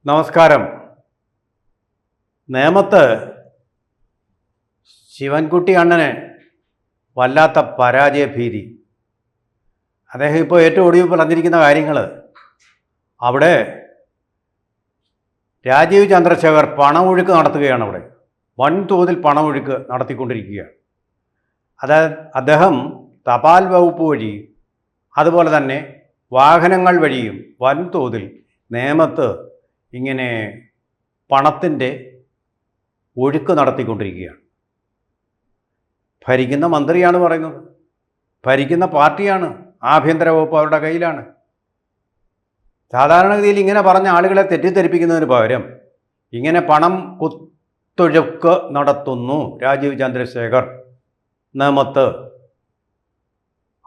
നമസ്കാരം. നേമത്ത് ശിവൻകുട്ടി അണ്ണന് വല്ലാത്ത പരാജയ ഭീതി. അദ്ദേഹം ഇപ്പോൾ ഏറ്റവും ഒടുവിൽ പറഞ്ഞിരിക്കുന്ന കാര്യങ്ങൾ, അവിടെ രാജീവ് ചന്ദ്രശേഖർ പണമൊഴുക്ക് നടത്തുകയാണ്. അവിടെ വൻതോതിൽ പണമൊഴുക്ക് നടത്തിക്കൊണ്ടിരിക്കുകയാണ്. അതായത് അദ്ദേഹം തപാൽ വകുപ്പ് വഴിയും അതുപോലെ തന്നെ വാഹനങ്ങൾ വഴിയും വൻതോതിൽ നേമത്ത് ഇങ്ങനെ പണത്തിൻ്റെ ഒഴുക്ക് നടത്തിക്കൊണ്ടിരിക്കുകയാണ്. ഭരിക്കുന്ന മന്ത്രിയാണ് പറയുന്നത്, ഭരിക്കുന്ന പാർട്ടിയാണ്, ആഭ്യന്തര വകുപ്പ് അവരുടെ കയ്യിലാണ്. സാധാരണഗതിയിൽ ഇങ്ങനെ പറഞ്ഞ ആളുകളെ തെറ്റിദ്ധരിപ്പിക്കുന്നതിന് പകരം ഇങ്ങനെ പണം കുത്തൊഴുക്ക് നടത്തുന്നു രാജീവ് ചന്ദ്രശേഖർ നേമത്ത്.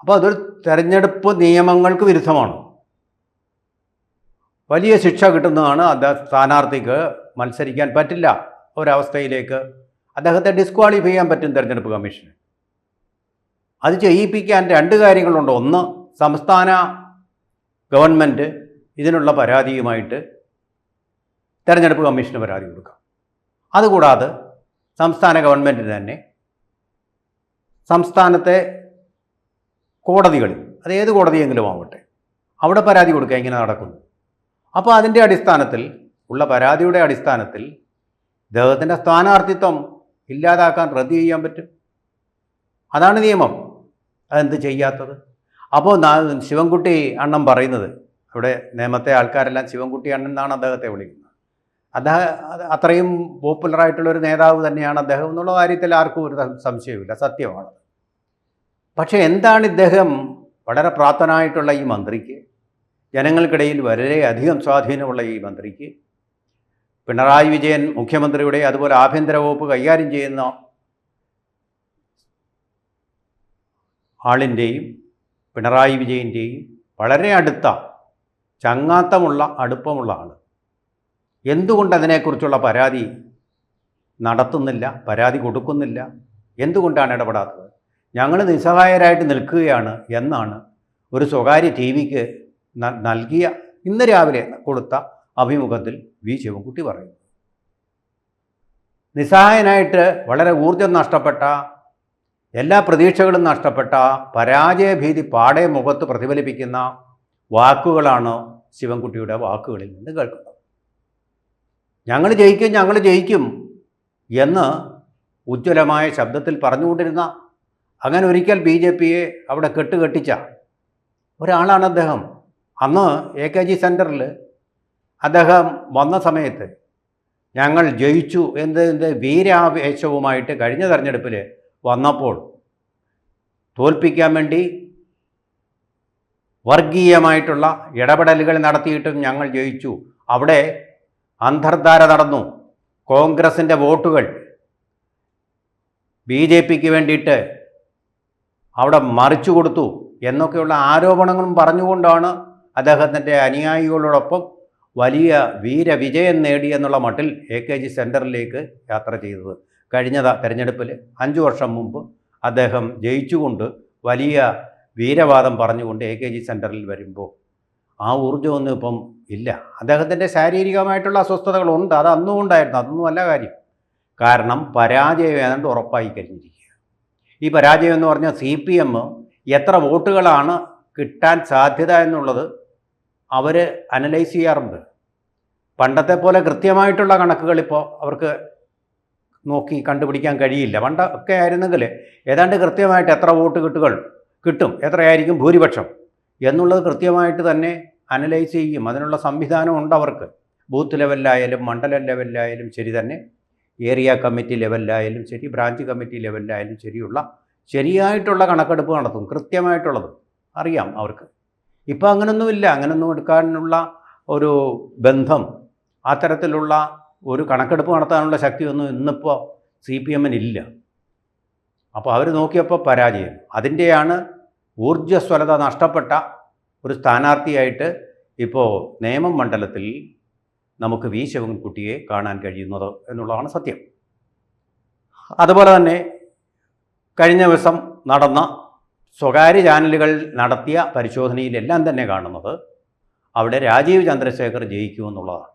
അപ്പോൾ അതൊരു തെരഞ്ഞെടുപ്പ് നിയമങ്ങൾക്ക് വിരുദ്ധമാണ്. വലിയ ശിക്ഷ കിട്ടുന്നതാണ്. സ്ഥാനാർത്ഥിക്ക് മത്സരിക്കാൻ പറ്റില്ല ഒരവസ്ഥയിലേക്ക് അദ്ദേഹത്തെ ഡിസ്ക്വാളിഫൈ ചെയ്യാൻ പറ്റും തെരഞ്ഞെടുപ്പ് കമ്മീഷന്. അത് ചെയ്യിപ്പിക്കാൻ രണ്ട് കാര്യങ്ങളുണ്ട്. ഒന്ന്, സംസ്ഥാന ഗവൺമെൻറ് ഇതിനുള്ള പരാതിയുമായിട്ട് തെരഞ്ഞെടുപ്പ് കമ്മീഷന് പരാതി കൊടുക്കാം. അതുകൂടാതെ സംസ്ഥാന ഗവൺമെൻറ്റിന് തന്നെ സംസ്ഥാനത്തെ കോടതികളിൽ, അത് ഏത് കോടതിയെങ്കിലും ആവട്ടെ, അവിടെ പരാതി കൊടുക്കുക ഇങ്ങനെ നടക്കുന്നു. അപ്പോൾ അതിൻ്റെ അടിസ്ഥാനത്തിൽ ഉള്ള പരാതിയുടെ അടിസ്ഥാനത്തിൽ ഇദ്ദേഹത്തിൻ്റെ സ്ഥാനാർത്ഥിത്വം ഇല്ലാതാക്കാൻ റദ്ദ് ചെയ്യാൻ പറ്റും. അതാണ് നിയമം. അതെന്ത് ചെയ്യാത്തത്? അപ്പോൾ ശിവൻകുട്ടി അണ്ണൻ പറയുന്നത്, അവിടെ നേമത്തെ ആൾക്കാരെല്ലാം ശിവൻകുട്ടി അണ്ണൻ എന്നാണ് അദ്ദേഹത്തെ വിളിക്കുന്നത്. അദ്ദേഹം അത്രയും പോപ്പുലറായിട്ടുള്ളൊരു നേതാവ് തന്നെയാണ് അദ്ദേഹം എന്നുള്ള കാര്യത്തിൽ ആർക്കും ഒരു സംശയവുമില്ല, സത്യമാണ്. പക്ഷേ എന്താണ് ഇദ്ദേഹം, വളരെ പ്രാപ്തനായിട്ടുള്ള ഈ മന്ത്രിക്ക്, ജനങ്ങൾക്കിടയിൽ വളരെയധികം സ്വാധീനമുള്ള ഈ മന്ത്രിക്ക്, പിണറായി വിജയൻ മുഖ്യമന്ത്രിയുടെ അതുപോലെ ആഭ്യന്തര വകുപ്പ് കൈകാര്യം ചെയ്യുന്ന ആളിൻ്റെയും പിണറായി വിജയൻ്റെയും വളരെ അടുത്ത അടുപ്പമുള്ള ആൾ എന്തുകൊണ്ട് അതിനെക്കുറിച്ചുള്ള പരാതി നടത്തുന്നില്ല, പരാതി കൊടുക്കുന്നില്ല? എന്തുകൊണ്ടാണ് ഇടപെടാത്തത്? ഞങ്ങൾ നിസ്സഹായരായിട്ട് നിൽക്കുകയാണ് എന്നാണ് ഒരു സ്വകാര്യ ടി വിക്ക് നൽകിയ, ഇന്ന് രാവിലെ കൊടുത്ത അഭിമുഖത്തിൽ വി ശിവൻകുട്ടി പറയുന്നു. നിസ്സഹായനായിട്ട് വളരെ ഊർജം നഷ്ടപ്പെട്ട, എല്ലാ പ്രതീക്ഷകളും നഷ്ടപ്പെട്ട, പരാജയഭീതി പാടെ മുഖത്ത് പ്രതിഫലിപ്പിക്കുന്ന വാക്കുകളാണ് ശിവൻകുട്ടിയുടെ വാക്കുകളിൽ നിന്ന് കേൾക്കുന്നത്. ഞങ്ങൾ ജയിക്കും എന്ന് ഉജ്ജ്വലമായ ശബ്ദത്തിൽ പറഞ്ഞുകൊണ്ടിരുന്ന, അങ്ങനെ ഒരിക്കൽ BJPയെ അവിടെ കെട്ടുകെട്ടിച്ച ഒരാളാണ് അദ്ദേഹം. അന്ന് AKG സെൻറ്ററിൽ അദ്ദേഹം വന്ന സമയത്ത് ഞങ്ങൾ ജയിച്ചു എന്നതിൻ്റെ വീരാവേശവുമായിട്ട് കഴിഞ്ഞ തെരഞ്ഞെടുപ്പിൽ വന്നപ്പോൾ തോൽപ്പിക്കാൻ വേണ്ടി വർഗീയമായിട്ടുള്ള ഇടപെടലുകൾ നടത്തിയിട്ടും ഞങ്ങൾ ജയിച്ചു. അവിടെ അന്തർധാര നടന്നു. കോൺഗ്രസിൻ്റെ വോട്ടുകൾ BJPക്ക് വേണ്ടിയിട്ട് അവിടെ മറിച്ചു കൊടുത്തു എന്നൊക്കെയുള്ള ആരോപണങ്ങളും പറഞ്ഞുകൊണ്ടാണ് അദ്ദേഹത്തിൻ്റെ അനുയായികളോടൊപ്പം വലിയ വീരവിജയം നേടി എന്നുള്ള മട്ടിൽ AKG സെൻറ്ററിലേക്ക് യാത്ര ചെയ്തത്. കഴിഞ്ഞ തെരഞ്ഞെടുപ്പിൽ 5 വർഷം മുമ്പ് അദ്ദേഹം ജയിച്ചുകൊണ്ട് വലിയ വീരവാദം പറഞ്ഞുകൊണ്ട് AKG സെൻറ്ററിൽ വരുമ്പോൾ ആ ഊർജ്ജമൊന്നും ഇപ്പം ഇല്ല. അദ്ദേഹത്തിൻ്റെ ശാരീരികമായിട്ടുള്ള അസ്വസ്ഥതകളുണ്ട്, അത് അന്നും ഉണ്ടായിരുന്നു, അതൊന്നും അല്ല കാര്യം. കാരണം പരാജയം ഏതാണ്ട് ഉറപ്പായി കഴിഞ്ഞിരിക്കുക. ഈ പരാജയം എന്ന് പറഞ്ഞാൽ CPM എത്ര വോട്ടുകളാണ് കിട്ടാൻ സാധ്യത എന്നുള്ളത് അവർ അനലൈസ് ചെയ്യാറുണ്ട്. പണ്ടത്തെ പോലെ കൃത്യമായിട്ടുള്ള കണക്കുകൾ ഇപ്പോൾ അവർക്ക് നോക്കി കണ്ടുപിടിക്കാൻ കഴിയില്ല. പണ്ടൊക്കെ ആയിരുന്നെങ്കിൽ ഏതാണ്ട് കൃത്യമായിട്ട് എത്ര വോട്ട് കിട്ടും, എത്രയായിരിക്കും ഭൂരിപക്ഷം എന്നുള്ളത് കൃത്യമായിട്ട് തന്നെ അനലൈസ് ചെയ്യും. അതിനുള്ള സംവിധാനം ഉണ്ട് അവർക്ക്. ബൂത്ത് ലെവലിലായാലും മണ്ഡലം ലെവലിലായാലും ശരി തന്നെ, ഏരിയ കമ്മിറ്റി ലെവലിലായാലും ശരി, ബ്രാഞ്ച് കമ്മിറ്റി ലെവലിലായാലും ശരിയുള്ള ശരിയായിട്ടുള്ള കണക്കെടുപ്പ് നടത്തും. കൃത്യമായിട്ടുള്ളത് അറിയാം അവർക്ക്. ഇപ്പോൾ അങ്ങനൊന്നുമില്ല. അങ്ങനൊന്നും എടുക്കാനുള്ള ഒരു ബന്ധം, അത്തരത്തിലുള്ള ഒരു കണക്കെടുപ്പ് നടത്താനുള്ള ശക്തിയൊന്നും ഇന്നിപ്പോൾ CPMനില്ല. അപ്പോൾ അവർ നോക്കിയപ്പോൾ പരാജയം. അതിൻ്റെയാണ് ഊർജ്ജസ്വലത നഷ്ടപ്പെട്ട ഒരു സ്ഥാനാർത്ഥിയായിട്ട് ഇപ്പോൾ നേമം മണ്ഡലത്തിൽ നമുക്ക് വി ശിവൻകുട്ടിയെ കാണാൻ കഴിയുന്നത് എന്നുള്ളതാണ് സത്യം. അതുപോലെ തന്നെ കഴിഞ്ഞ ദിവസം നടന്ന സ്വകാര്യ ചാനലുകൾ നടത്തിയ പരിശോധനയിലെല്ലാം തന്നെ കാണുന്നത് അവിടെ രാജീവ് ചന്ദ്രശേഖർ ജയിക്കുമെന്നുള്ളതാണ്.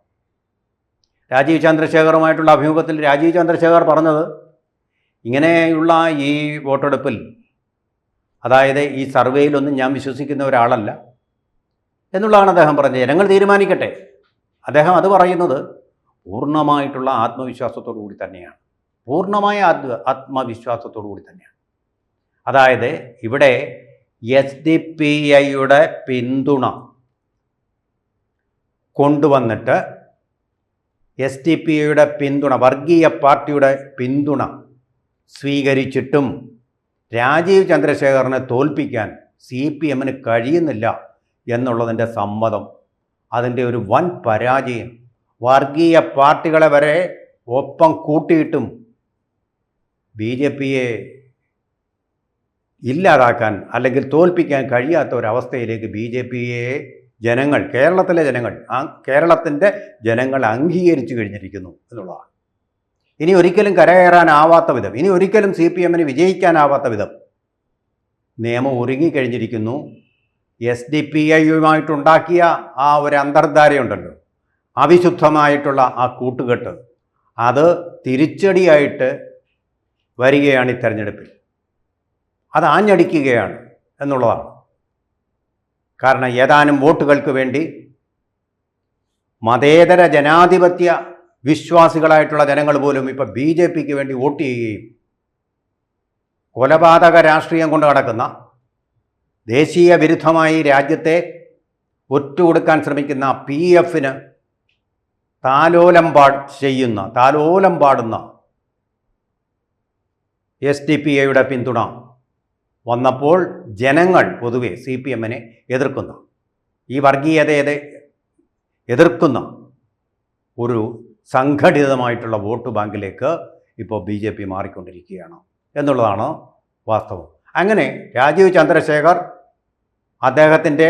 രാജീവ് ചന്ദ്രശേഖറുമായിട്ടുള്ള അഭിമുഖത്തിൽ രാജീവ് ചന്ദ്രശേഖർ പറഞ്ഞത് ഇങ്ങനെയുള്ള ഈ വോട്ടെടുപ്പിൽ, അതായത് ഈ സർവേയിലൊന്നും ഞാൻ വിശ്വസിക്കുന്ന ഒരാളല്ല എന്നുള്ളതാണ് അദ്ദേഹം പറഞ്ഞത്. ജനങ്ങൾ തീരുമാനിക്കട്ടെ. അദ്ദേഹം അത് പറയുന്നത് പൂർണ്ണമായിട്ടുള്ള ആത്മവിശ്വാസത്തോടു കൂടി തന്നെയാണ്. പൂർണ്ണമായ ആത്മവിശ്വാസത്തോടു കൂടി തന്നെയാണ്. അതായത് ഇവിടെ SDPIയുടെ പിന്തുണ കൊണ്ടുവന്നിട്ട് SDPIയുടെ പിന്തുണ, വർഗീയ പാർട്ടിയുടെ പിന്തുണ സ്വീകരിച്ചിട്ടും രാജീവ് ചന്ദ്രശേഖറിനെ തോൽപ്പിക്കാൻ CPMന് കഴിയുന്നില്ല എന്നുള്ളതിൻ്റെ സമ്മതം, അതിൻ്റെ ഒരു വൻ പരാജയം. വർഗീയ പാർട്ടികളെ വരെ ഒപ്പം കൂട്ടിയിട്ടും BJPയെ ഇല്ലാതാക്കാൻ അല്ലെങ്കിൽ തോൽപ്പിക്കാൻ കഴിയാത്ത ഒരവസ്ഥയിലേക്ക് BJPയെ ജനങ്ങൾ, കേരളത്തിൻ്റെ ജനങ്ങൾ അംഗീകരിച്ചു കഴിഞ്ഞിരിക്കുന്നു എന്നുള്ളതാണ്. ഇനി ഒരിക്കലും കരകയറാനാവാത്ത വിധം, ഇനി ഒരിക്കലും CPMന് വിജയിക്കാനാവാത്ത വിധം നിയമം ഒരുങ്ങിക്കഴിഞ്ഞിരിക്കുന്നു. SDPIയുമായിട്ടുണ്ടാക്കിയ ആ ഒരു അന്തർധാരയുണ്ടല്ലോ, അവിശുദ്ധമായിട്ടുള്ള ആ കൂട്ടുകെട്ട്, അത് തിരിച്ചടിയായിട്ട് വരികയാണ് ഈ തെരഞ്ഞെടുപ്പിൽ. അത് ആഞ്ഞടിക്കുകയാണ് എന്നുള്ളതാണ്. കാരണം ഏതാനും വോട്ടുകൾക്ക് വേണ്ടി മതേതര ജനാധിപത്യ വിശ്വാസികളായിട്ടുള്ള ജനങ്ങൾ പോലും ഇപ്പോൾ BJPക്ക് വേണ്ടി വോട്ട് ചെയ്യുകയും കൊലപാതക രാഷ്ട്രീയം കൊണ്ട് നടക്കുന്ന, ദേശീയ വിരുദ്ധമായി രാജ്യത്തെ ഒറ്റുകൊടുക്കാൻ ശ്രമിക്കുന്ന PFന് താലോലം പാടുന്ന SDPIയുടെ പിന്തുണ വന്നപ്പോൾ ജനങ്ങൾ പൊതുവെ CPMനെ എതിർക്കുന്ന, ഈ വർഗീയതയെ എതിർക്കുന്ന ഒരു സംഘടിതമായിട്ടുള്ള വോട്ട് ബാങ്കിലേക്ക് ഇപ്പോൾ BJP മാറിക്കൊണ്ടിരിക്കുകയാണ് എന്നുള്ളതാണ് വാസ്തവം. അങ്ങനെ രാജീവ് ചന്ദ്രശേഖർ അദ്ദേഹത്തിൻ്റെ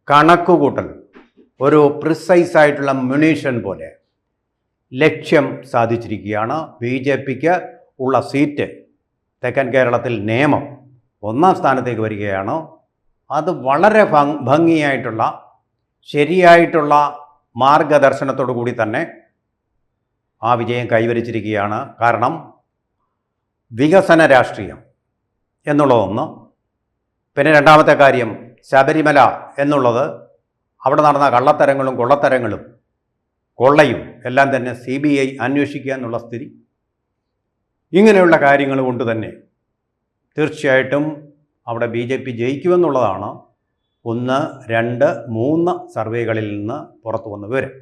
കണക്കുകൂട്ടൽ ഒരു പ്രിസൈസായിട്ടുള്ള മുനീഷൻ പോലെ ലക്ഷ്യം സാധിച്ചിരിക്കുകയാണ്. BJPക്ക് ഉള്ള സീറ്റ് തെക്കൻ കേരളത്തിൽ നിയമം 1ാം സ്ഥാനത്തേക്ക് വരികയാണ്. അത് വളരെ ഭംഗിയായിട്ടുള്ള, ശരിയായിട്ടുള്ള മാർഗദർശനത്തോടു കൂടി തന്നെ ആ വിജയം കൈവരിച്ചിരിക്കുകയാണ്. കാരണം വികസന രാഷ്ട്രീയം എന്നുള്ളതൊന്ന്, പിന്നെ രണ്ടാമത്തെ കാര്യം ശബരിമല എന്നുള്ളത്, അവിടെ നടന്ന കള്ളത്തരങ്ങളും കൊള്ളത്തരങ്ങളും കൊള്ളയും എല്ലാം തന്നെ CBI അന്വേഷിക്കുക എന്നുള്ള സ്ഥിതി, ഇങ്ങനെയുള്ള കാര്യങ്ങൾ കൊണ്ട് തന്നെ തീർച്ചയായിട്ടും അവിടെ BJP ജയിക്കുമെന്നുള്ളതാണ് 1, 2, 3 സർവേകളിൽ നിന്ന് പുറത്തു വന്ന വിവരം.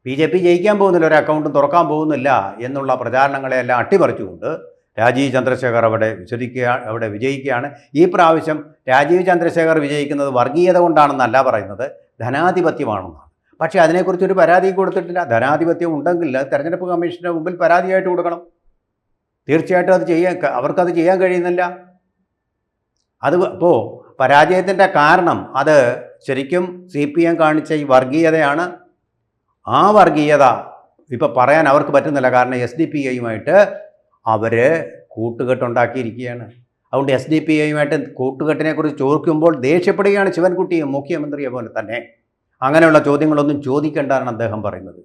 BJP ജയിക്കാൻ പോകുന്നില്ല, ഒരു അക്കൗണ്ടും തുറക്കാൻ പോകുന്നില്ല എന്നുള്ള പ്രചാരണങ്ങളെല്ലാം അട്ടിമറിച്ചുകൊണ്ട് രാജീവ് ചന്ദ്രശേഖർ അവിടെ വിജയിക്കുകയാണ്. ഈ പ്രാവശ്യം രാജീവ് ചന്ദ്രശേഖർ വിജയിക്കുന്നത് വർഗീയത കൊണ്ടാണെന്നല്ല പറയുന്നത്, ധനാധിപത്യമാണെന്നാണ്. പക്ഷേ അതിനെക്കുറിച്ചൊരു പരാതി കൊടുത്തിട്ടില്ല. ധനാധിപത്യം ഉണ്ടെങ്കിൽ തെരഞ്ഞെടുപ്പ് കമ്മീഷൻ്റെ മുമ്പിൽ പരാതിയായിട്ട് കൊടുക്കണം. തീർച്ചയായിട്ടും അവർക്കത് ചെയ്യാൻ കഴിയുന്നില്ല. അപ്പോൾ പരാജയത്തിൻ്റെ കാരണം അത് ശരിക്കും CPM കാണിച്ച ഈ വർഗീയതയാണ്. ആ വർഗീയത ഇപ്പോൾ പറയാൻ അവർക്ക് പറ്റുന്നില്ല. കാരണം SDPIയുമായിട്ട് അവർ കൂട്ടുകെട്ടുണ്ടാക്കിയിരിക്കുകയാണ്. അതുകൊണ്ട് SDPIയുമായിട്ട് കൂട്ടുകെട്ടിനെക്കുറിച്ച് ചോദിക്കുമ്പോൾ ദേഷ്യപ്പെടുകയാണ് ശിവൻകുട്ടിയും മുഖ്യമന്ത്രിയെ പോലെ തന്നെ. അങ്ങനെയുള്ള ചോദ്യങ്ങളൊന്നും ചോദിക്കേണ്ടതാണ് അദ്ദേഹം പറയുന്നത്.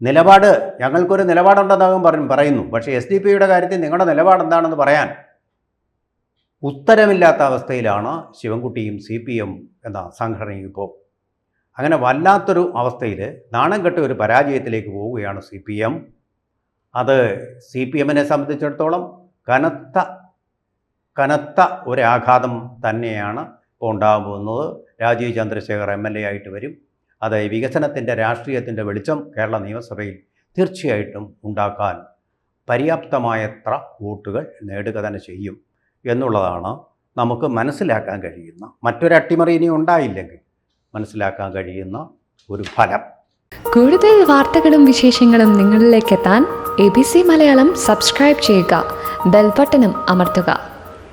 നിലപാട്, ഞങ്ങൾക്കൊരു നിലപാടുണ്ടെന്ന് അദ്ദേഹം പറയുന്നു. പക്ഷേ SDPIയുടെ കാര്യത്തിൽ നിങ്ങളുടെ നിലപാട് എന്താണെന്ന് പറയാൻ ഉത്തരമില്ലാത്ത അവസ്ഥയിലാണ് ശിവൻകുട്ടിയും CPM എന്ന സംഘടനയും ഇപ്പോൾ. അങ്ങനെ വല്ലാത്തൊരു അവസ്ഥയിൽ നാണം കെട്ട ഒരു പരാജയത്തിലേക്ക് പോവുകയാണ് CPM. അത് CPMനെ സംബന്ധിച്ചിടത്തോളം കനത്ത ഒരാഘാതം തന്നെയാണ് ഇപ്പോൾ ഉണ്ടാകാൻ പോകുന്നത്. രാജീവ് ചന്ദ്രശേഖർ MLA ആയിട്ട് വരും. അത് വികസനത്തിൻ്റെ രാഷ്ട്രീയത്തിൻ്റെ വെളിച്ചം കേരള നിയമസഭയിൽ തീർച്ചയായിട്ടും ഉണ്ടാക്കാൻ പര്യാപ്തമായത്ര വോട്ടുകൾ നേടുക തന്നെ ചെയ്യും എന്നുള്ളതാണ് നമുക്ക് മനസ്സിലാക്കാൻ കഴിയുന്ന, മറ്റൊരു അട്ടിമറി ഇനി ഉണ്ടായില്ലെങ്കിൽ മനസ്സിലാക്കാൻ കഴിയുന്ന ഒരു ഫലം. കൂടുതൽ വാർത്തകളും വിശേഷങ്ങളും നിങ്ങളിലേക്ക് എത്താൻ ABC മലയാളം സബ്സ്ക്രൈബ് ചെയ്യുക, ബെൽ ബട്ടണും അമർത്തുക.